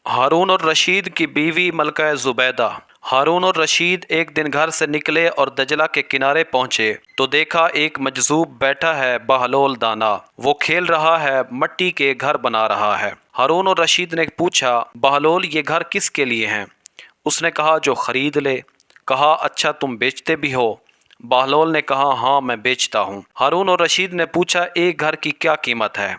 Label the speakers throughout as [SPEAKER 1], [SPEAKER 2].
[SPEAKER 1] हारून और रशीद की बीवी मलका ज़ुबैदा। हारून और रशीद एक दिन घर से निकले और दजला के किनारे पहुंचे तो देखा एक मजजूब बैठा है बहलोल दाना। वो खेल रहा है, मट्टी के घर बना रहा है। हारून और रशीद ने पूछा, बहलोल ये घर किसके लिए हैं? उसने कहा, जो खरीद ले। कहा, अच्छा तुम बेचते भी हो? बहलोल ने कहा, हाँ मैं बेचता हूँ। हारून और रशीद ने पूछा, एक घर की क्या कीमत है?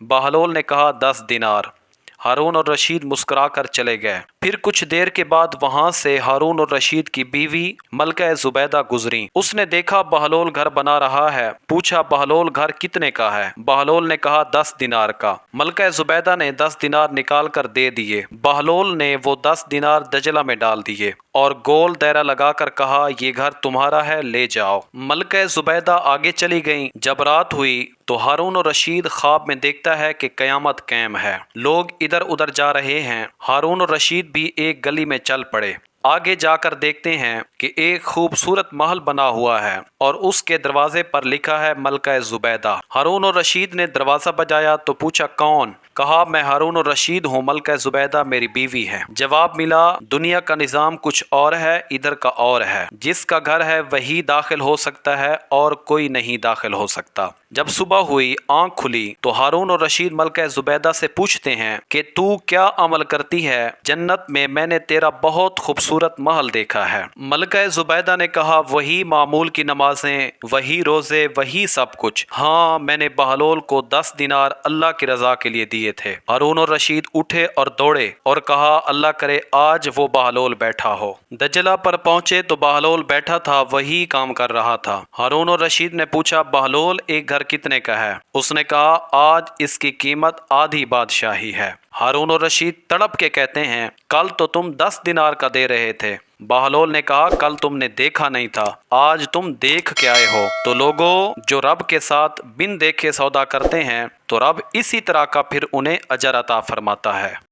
[SPEAKER 1] बहलोल ने कहा, 10 दिनार। हारून और रशीद मुस्कुराकर चले गए। फिर कुछ देर के बाद वहां से हारून और रशीद की बीवी मलका ज़ुबैदा गुजरी। उसने देखा बहलोल घर बना रहा है। पूछा, बहलोल घर कितने का है? बहलोल ने कहा, 10 दिनार का। मलका ज़ुबैदा ने 10 दिनार निकाल कर दे दिए। बहलोल ने वो 10 दिनार दजला में डाल दिए और गोल दायरा लगाकर कहा, ये घर तुम्हारा है, ले जाओ। मलका ज़ुबैदा आगे चली गईं। जब रात हुई तो हारून और रशीद ख्वाब में देखता है कि कयामत कायम है, लोग इधर उधर जा रहे हैं। हारून और रशीद भी एक गली में चल पड़े। आगे जाकर देखते हैं कि एक खूबसूरत महल बना हुआ है और उसके दरवाजे पर लिखा है मलका ज़ुबैदा। हारून और रशीद ने दरवाज़ा बजाया तो पूछा, कौन? कहा, मैं हारून और रशीद हूँ, मलका ज़ुबैदा मेरी बीवी है। जवाब मिला, दुनिया का निज़ाम कुछ और है, इधर का और है। जिसका घर है वही दाखिल हो सकता है और कोई नहीं दाखिल हो सकता। जब सुबह हुई, आंख खुली तो हारून और रशीद मलका ज़ुबैदा से पूछते हैं कि तू क्या अमल करती है? जन्नत में मैंने तेरा बहुत खूबसूरत महल देखा है। मलका ज़ुबैदा ने कहा, वही मामूल की नमाजें, वही रोजे, वही सब कुछ। हाँ, मैंने बहलोल को 10 दिनार अल्लाह की रजा के लिए दिए थे। हारून और रशीद उठे और दौड़े और कहा, अल्लाह करे आज वो बहलोल बैठा हो। दजला पर पहुंचे तो बहलोल बैठा था, वही काम कर रहा था। हारून और रशीद ने पूछा, बहलोल एक घर कितने का है? उसने कहा, आज इसकी कीमत आधी बादशाही है। हारून और रशीद तड़प के कहते हैं, कल तो तुम 10 दिनार का दे रहे थे। बहलोल ने कहा, कल तुमने देखा नहीं था, आज तुम देख के आए हो। तो लोगों, जो रब के साथ बिन देखे सौदा करते हैं तो रब इसी तरह का फिर उन्हें अजर अता फरमाता है।